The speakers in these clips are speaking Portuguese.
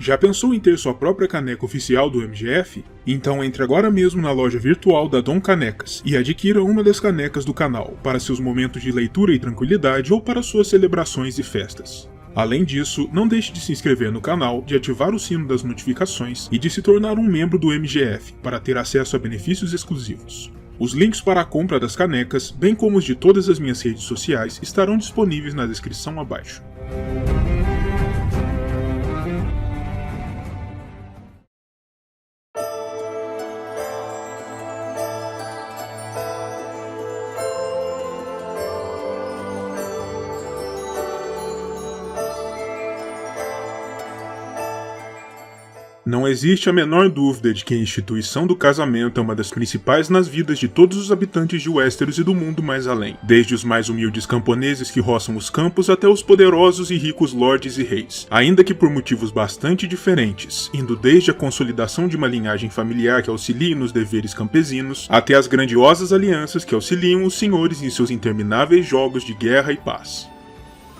Já pensou em ter sua própria caneca oficial do MGF? Então entre agora mesmo na loja virtual da Dom Canecas e adquira uma das canecas do canal para seus momentos de leitura e tranquilidade ou para suas celebrações e festas. Além disso, não deixe de se inscrever no canal, de ativar o sino das notificações e de se tornar um membro do MGF para ter acesso a benefícios exclusivos. Os links para a compra das canecas, bem como os de todas as minhas redes sociais, estarão disponíveis na descrição abaixo. Não existe a menor dúvida de que a instituição do casamento é uma das principais nas vidas de todos os habitantes de Westeros e do mundo mais além, desde os mais humildes camponeses que roçam os campos até os poderosos e ricos lordes e reis, ainda que por motivos bastante diferentes, indo desde a consolidação de uma linhagem familiar que auxilie nos deveres campesinos, até as grandiosas alianças que auxiliam os senhores em seus intermináveis jogos de guerra e paz.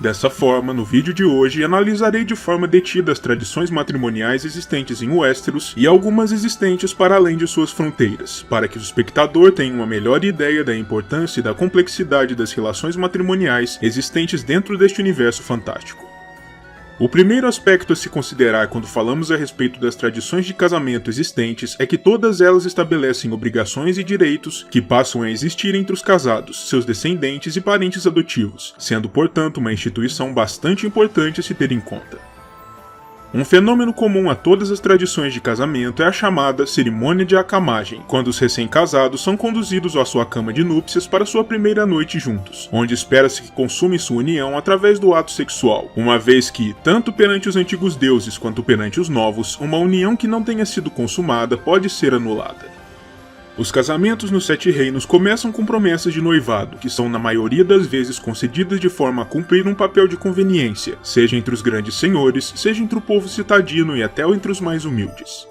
Dessa forma, no vídeo de hoje, analisarei de forma detida as tradições matrimoniais existentes em Westeros e algumas existentes para além de suas fronteiras, para que o espectador tenha uma melhor ideia da importância e da complexidade das relações matrimoniais existentes dentro deste universo fantástico. O primeiro aspecto a se considerar quando falamos a respeito das tradições de casamento existentes é que todas elas estabelecem obrigações e direitos que passam a existir entre os casados, seus descendentes e parentes adotivos, sendo portanto uma instituição bastante importante a se ter em conta. Um fenômeno comum a todas as tradições de casamento é a chamada cerimônia de acamagem, quando os recém-casados são conduzidos à sua cama de núpcias para sua primeira noite juntos, onde espera-se que consumem sua união através do ato sexual, uma vez que, tanto perante os antigos deuses quanto perante os novos, uma união que não tenha sido consumada pode ser anulada. Os casamentos nos Sete Reinos começam com promessas de noivado, que são na maioria das vezes concedidas de forma a cumprir um papel de conveniência, seja entre os grandes senhores, seja entre o povo citadino e até entre os mais humildes.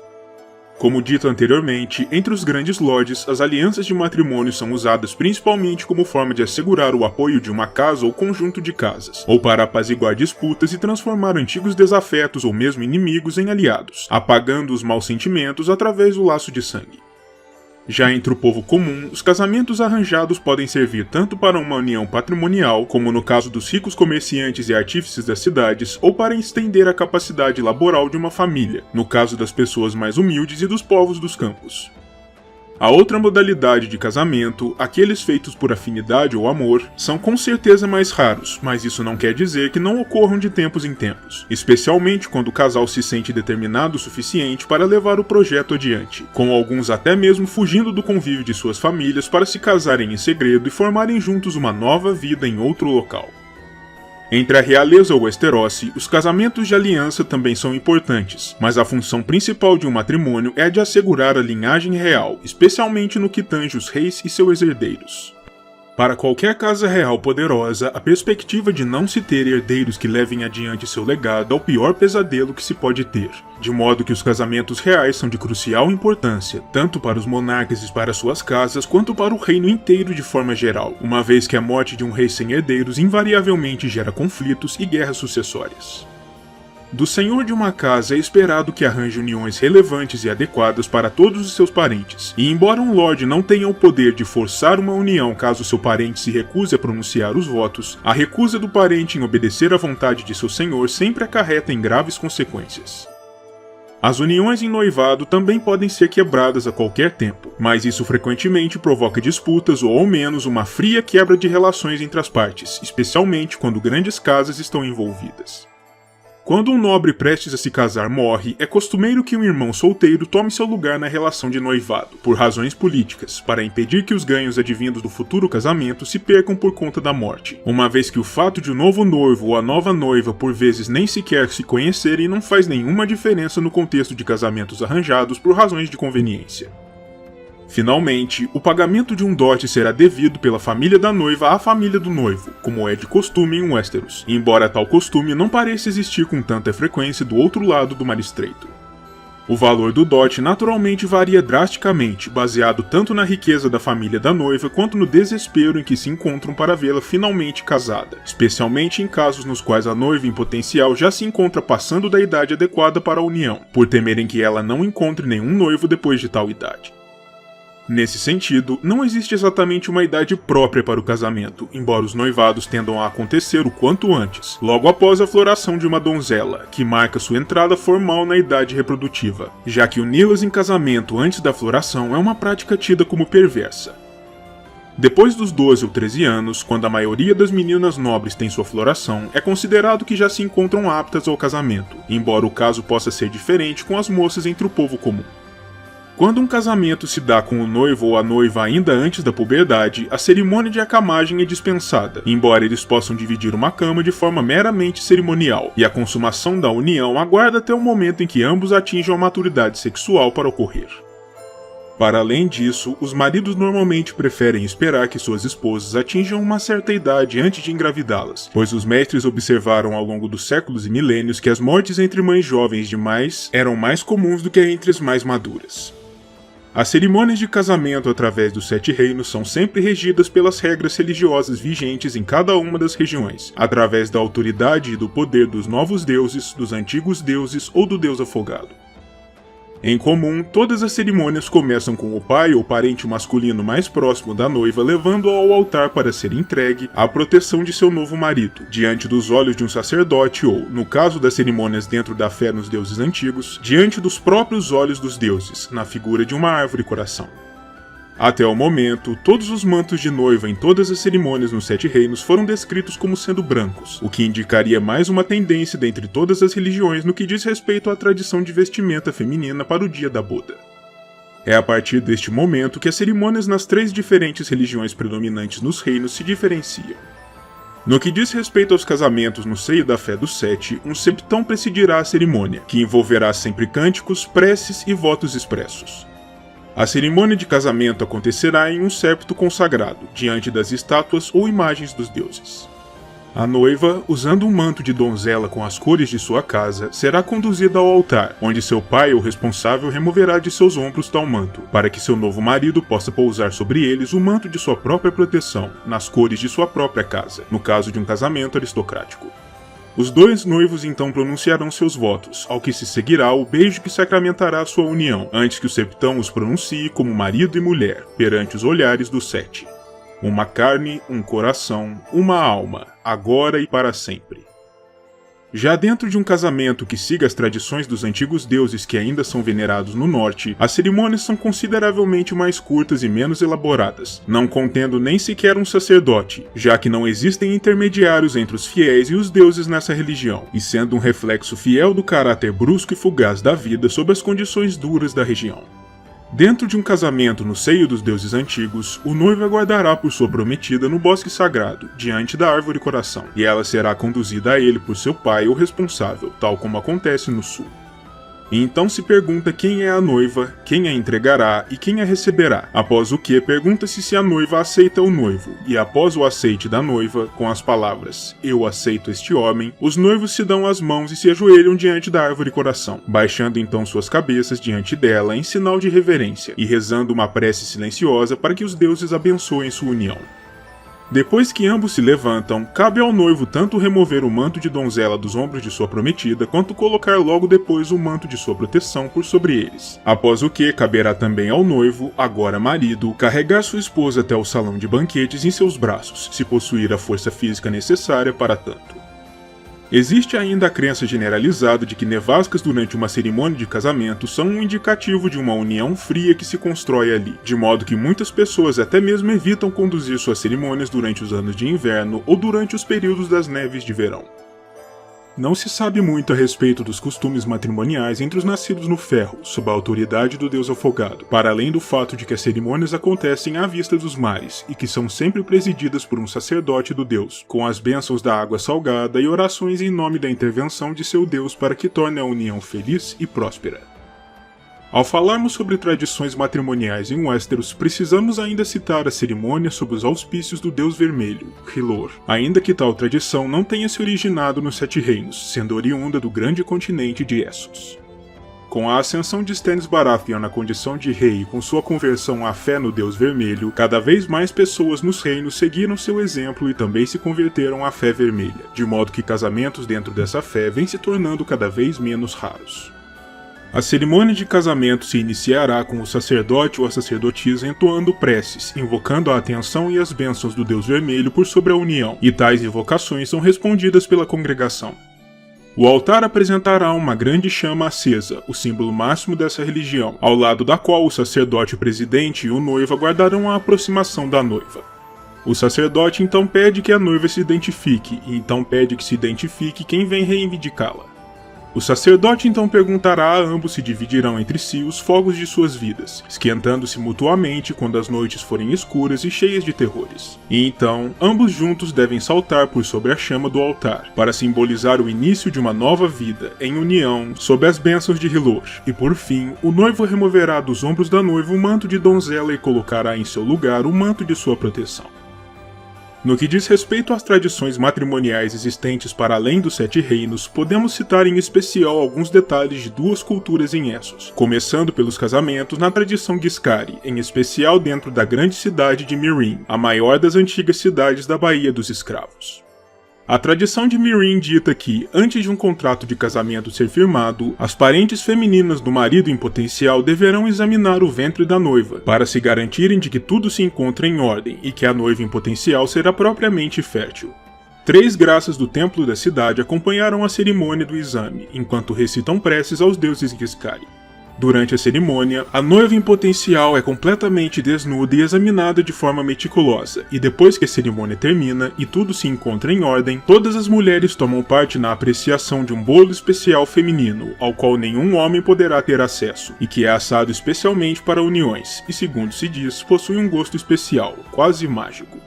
Como dito anteriormente, entre os grandes lordes, as alianças de matrimônio são usadas principalmente como forma de assegurar o apoio de uma casa ou conjunto de casas, ou para apaziguar disputas e transformar antigos desafetos ou mesmo inimigos em aliados, apagando os maus sentimentos através do laço de sangue. Já entre o povo comum, os casamentos arranjados podem servir tanto para uma união patrimonial, como no caso dos ricos comerciantes e artífices das cidades, ou para estender a capacidade laboral de uma família, no caso das pessoas mais humildes e dos povos dos campos. A outra modalidade de casamento, aqueles feitos por afinidade ou amor, são com certeza mais raros, mas isso não quer dizer que não ocorram de tempos em tempos, especialmente quando o casal se sente determinado o suficiente para levar o projeto adiante, com alguns até mesmo fugindo do convívio de suas famílias para se casarem em segredo e formarem juntos uma nova vida em outro local. Entre a realeza Westerosi, os casamentos de aliança também são importantes, mas a função principal de um matrimônio é a de assegurar a linhagem real, especialmente no que tange os reis e seus herdeiros. Para qualquer casa real poderosa, a perspectiva de não se ter herdeiros que levem adiante seu legado é o pior pesadelo que se pode ter, de modo que os casamentos reais são de crucial importância, tanto para os monarcas e para suas casas, quanto para o reino inteiro de forma geral, uma vez que a morte de um rei sem herdeiros invariavelmente gera conflitos e guerras sucessórias. Do senhor de uma casa é esperado que arranje uniões relevantes e adequadas para todos os seus parentes, e embora um lorde não tenha o poder de forçar uma união caso seu parente se recuse a pronunciar os votos, a recusa do parente em obedecer à vontade de seu senhor sempre acarreta em graves consequências. As uniões em noivado também podem ser quebradas a qualquer tempo, mas isso frequentemente provoca disputas ou ao menos uma fria quebra de relações entre as partes, especialmente quando grandes casas estão envolvidas. Quando um nobre prestes a se casar morre, é costumeiro que um irmão solteiro tome seu lugar na relação de noivado, por razões políticas, para impedir que os ganhos advindos do futuro casamento se percam por conta da morte, uma vez que o fato de o novo noivo ou a nova noiva por vezes nem sequer se conhecerem não faz nenhuma diferença no contexto de casamentos arranjados por razões de conveniência. Finalmente, o pagamento de um dote será devido pela família da noiva à família do noivo, como é de costume em Westeros, embora tal costume não pareça existir com tanta frequência do outro lado do Mar Estreito. O valor do dote naturalmente varia drasticamente, baseado tanto na riqueza da família da noiva quanto no desespero em que se encontram para vê-la finalmente casada, especialmente em casos nos quais a noiva em potencial já se encontra passando da idade adequada para a união, por temerem que ela não encontre nenhum noivo depois de tal idade. Nesse sentido, não existe exatamente uma idade própria para o casamento, embora os noivados tendam a acontecer o quanto antes, logo após a floração de uma donzela, que marca sua entrada formal na idade reprodutiva, já que uni-las em casamento antes da floração é uma prática tida como perversa. Depois dos 12 ou 13 anos, quando a maioria das meninas nobres tem sua floração, é considerado que já se encontram aptas ao casamento, embora o caso possa ser diferente com as moças entre o povo comum. Quando um casamento se dá com o noivo ou a noiva ainda antes da puberdade, a cerimônia de acamagem é dispensada, embora eles possam dividir uma cama de forma meramente cerimonial, e a consumação da união aguarda até o momento em que ambos atinjam a maturidade sexual para ocorrer. Para além disso, os maridos normalmente preferem esperar que suas esposas atinjam uma certa idade antes de engravidá-las, pois os mestres observaram ao longo dos séculos e milênios que as mortes entre mães jovens demais eram mais comuns do que entre as mais maduras. As cerimônias de casamento através dos 7 reinos são sempre regidas pelas regras religiosas vigentes em cada uma das regiões, através da autoridade e do poder dos novos deuses, dos antigos deuses ou do deus afogado. Em comum, todas as cerimônias começam com o pai ou parente masculino mais próximo da noiva levando-a ao altar para ser entregue à proteção de seu novo marido, diante dos olhos de um sacerdote ou, no caso das cerimônias dentro da fé nos deuses antigos, diante dos próprios olhos dos deuses, na figura de uma árvore-coração. Até o momento, todos os mantos de noiva em todas as cerimônias nos 7 reinos foram descritos como sendo brancos, o que indicaria mais uma tendência dentre todas as religiões no que diz respeito à tradição de vestimenta feminina para o dia da boda. É a partir deste momento que as cerimônias nas 3 diferentes religiões predominantes nos reinos se diferenciam. No que diz respeito aos casamentos no seio da fé dos 7, um septão presidirá a cerimônia, que envolverá sempre cânticos, preces e votos expressos. A cerimônia de casamento acontecerá em um septo consagrado, diante das estátuas ou imagens dos deuses. A noiva, usando um manto de donzela com as cores de sua casa, será conduzida ao altar, onde seu pai ou responsável removerá de seus ombros tal manto, para que seu novo marido possa pousar sobre eles o manto de sua própria proteção, nas cores de sua própria casa, no caso de um casamento aristocrático. Os 2 noivos então pronunciarão seus votos, ao que se seguirá o beijo que sacramentará sua união, antes que o septão os pronuncie como marido e mulher, perante os olhares dos 7. Uma carne, um coração, uma alma, agora e para sempre. Já dentro de um casamento que siga as tradições dos antigos deuses que ainda são venerados no norte, as cerimônias são consideravelmente mais curtas e menos elaboradas, não contendo nem sequer um sacerdote, já que não existem intermediários entre os fiéis e os deuses nessa religião, e sendo um reflexo fiel do caráter brusco e fugaz da vida sob as condições duras da região. Dentro de um casamento no seio dos deuses antigos, o noivo aguardará por sua prometida no bosque sagrado, diante da árvore-coração, e ela será conduzida a ele por seu pai ou responsável, tal como acontece no sul. E então se pergunta quem é a noiva, quem a entregará e quem a receberá, após o que pergunta-se se a noiva aceita o noivo, e após o aceite da noiva, com as palavras "eu aceito este homem", os noivos se dão as mãos e se ajoelham diante da árvore-coração, baixando então suas cabeças diante dela em sinal de reverência, e rezando uma prece silenciosa para que os deuses abençoem sua união. Depois que ambos se levantam, cabe ao noivo tanto remover o manto de donzela dos ombros de sua prometida, quanto colocar logo depois o manto de sua proteção por sobre eles. Após o que, caberá também ao noivo, agora marido, carregar sua esposa até o salão de banquetes em seus braços, se possuir a força física necessária para tanto. Existe ainda a crença generalizada de que nevascas durante uma cerimônia de casamento são um indicativo de uma união fria que se constrói ali, de modo que muitas pessoas até mesmo evitam conduzir suas cerimônias durante os anos de inverno ou durante os períodos das neves de verão. Não se sabe muito a respeito dos costumes matrimoniais entre os nascidos no ferro, sob a autoridade do deus afogado, para além do fato de que as cerimônias acontecem à vista dos mares, e que são sempre presididas por um sacerdote do deus, com as bênçãos da água salgada e orações em nome da intervenção de seu deus para que torne a união feliz e próspera. Ao falarmos sobre tradições matrimoniais em Westeros, precisamos ainda citar a cerimônia sob os auspícios do Deus Vermelho, R'hllor, ainda que tal tradição não tenha se originado nos 7 reinos, sendo oriunda do grande continente de Essos. Com a ascensão de Stannis Baratheon na condição de rei e com sua conversão à fé no Deus Vermelho, cada vez mais pessoas nos reinos seguiram seu exemplo e também se converteram à fé vermelha, de modo que casamentos dentro dessa fé vêm se tornando cada vez menos raros. A cerimônia de casamento se iniciará com o sacerdote ou a sacerdotisa entoando preces, invocando a atenção e as bênçãos do Deus Vermelho por sobre a união, e tais invocações são respondidas pela congregação. O altar apresentará uma grande chama acesa, o símbolo máximo dessa religião, ao lado da qual o sacerdote presidente e o noivo aguardarão a aproximação da noiva. O sacerdote então pede que a noiva se identifique, e então pede que se identifique quem vem reivindicá-la. O sacerdote então perguntará a ambos se dividirão entre si os fogos de suas vidas, esquentando-se mutuamente quando as noites forem escuras e cheias de terrores. E então, ambos juntos devem saltar por sobre a chama do altar, para simbolizar o início de uma nova vida, em união, sob as bênçãos de Hylor. E por fim, o noivo removerá dos ombros da noiva o manto de donzela e colocará em seu lugar o manto de sua proteção. No que diz respeito às tradições matrimoniais existentes para além dos Sete Reinos, podemos citar em especial alguns detalhes de duas culturas em Essos, começando pelos casamentos na tradição Giscari, em especial dentro da grande cidade de Meereen, a maior das antigas cidades da Baía dos Escravos. A tradição de Meereen dita que, antes de um contrato de casamento ser firmado, as parentes femininas do marido em potencial deverão examinar o ventre da noiva, para se garantirem de que tudo se encontra em ordem e que a noiva em potencial será propriamente fértil. 3 graças do templo da cidade acompanharão a cerimônia do exame, enquanto recitam preces aos deuses Giscari. Durante a cerimônia, a noiva em potencial é completamente desnuda e examinada de forma meticulosa, e depois que a cerimônia termina e tudo se encontra em ordem, todas as mulheres tomam parte na apreciação de um bolo especial feminino, ao qual nenhum homem poderá ter acesso, e que é assado especialmente para uniões, e segundo se diz, possui um gosto especial, quase mágico.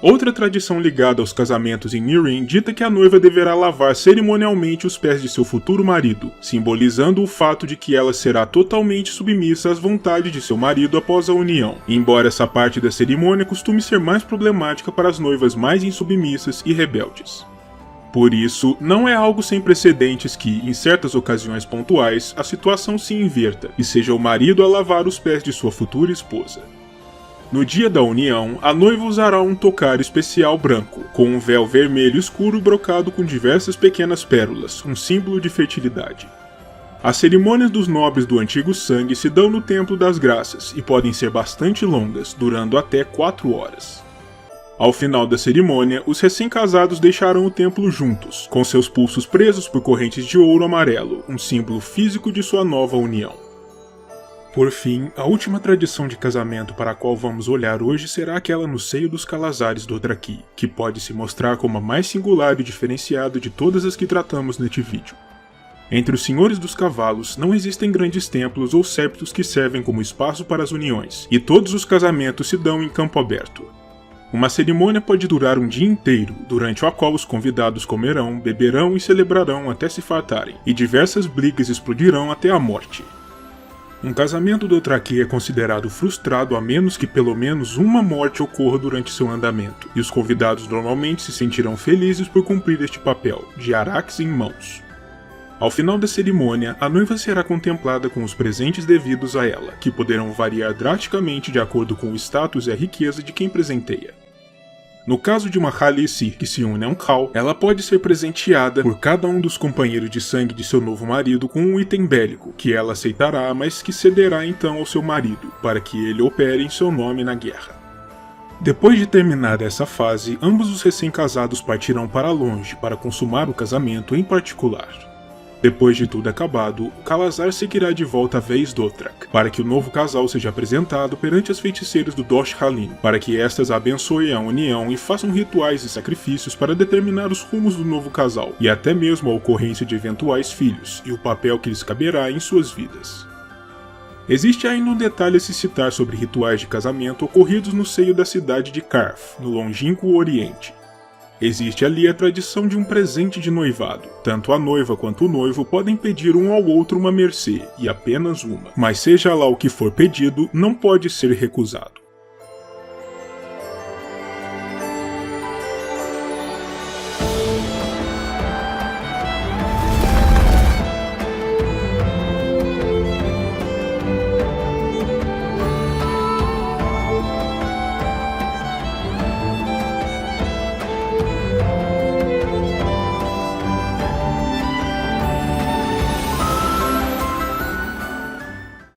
Outra tradição ligada aos casamentos em Meereen dita que a noiva deverá lavar cerimonialmente os pés de seu futuro marido, simbolizando o fato de que ela será totalmente submissa às vontades de seu marido após a união, embora essa parte da cerimônia costume ser mais problemática para as noivas mais insubmissas e rebeldes. Por isso, não é algo sem precedentes que, em certas ocasiões pontuais, a situação se inverta e seja o marido a lavar os pés de sua futura esposa. No dia da união, a noiva usará um tocar especial branco, com um véu vermelho escuro brocado com diversas pequenas pérolas, um símbolo de fertilidade. As cerimônias dos nobres do Antigo Sangue se dão no Templo das Graças e podem ser bastante longas, durando até 4 horas. Ao final da cerimônia, os recém-casados deixarão o templo juntos, com seus pulsos presos por correntes de ouro amarelo, um símbolo físico de sua nova união. Por fim, a última tradição de casamento para a qual vamos olhar hoje será aquela no seio dos Calazares Dothraki, que pode se mostrar como a mais singular e diferenciada de todas as que tratamos neste vídeo. Entre os Senhores dos Cavalos não existem grandes templos ou septos que servem como espaço para as uniões, e todos os casamentos se dão em campo aberto. Uma cerimônia pode durar um dia inteiro, durante a qual os convidados comerão, beberão e celebrarão até se fartarem, e diversas brigas explodirão até a morte. Um casamento Dothraki é considerado frustrado a menos que pelo menos uma morte ocorra durante seu andamento, e os convidados normalmente se sentirão felizes por cumprir este papel, de araques em mãos. Ao final da cerimônia, a noiva será contemplada com os presentes devidos a ela, que poderão variar drasticamente de acordo com o status e a riqueza de quem presenteia. No caso de uma Khaleesi que se une a um Khal, ela pode ser presenteada por cada um dos companheiros de sangue de seu novo marido com um item bélico, que ela aceitará, mas que cederá então ao seu marido, para que ele opere em seu nome na guerra. Depois de terminar essa fase, ambos os recém-casados partirão para longe para consumar o casamento em particular. Depois de tudo acabado, Calazar seguirá de volta a Vaes Dothrak, para que o novo casal seja apresentado perante as feiticeiras do Dosh Khalin, para que estas abençoem a união e façam rituais e sacrifícios para determinar os rumos do novo casal, e até mesmo a ocorrência de eventuais filhos, e o papel que lhes caberá em suas vidas. Existe ainda um detalhe a se citar sobre rituais de casamento ocorridos no seio da cidade de Qarth, no longínquo Oriente. Existe ali a tradição de um presente de noivado. Tanto a noiva quanto o noivo podem pedir um ao outro uma mercê, e apenas uma. Mas seja lá o que for pedido, não pode ser recusado.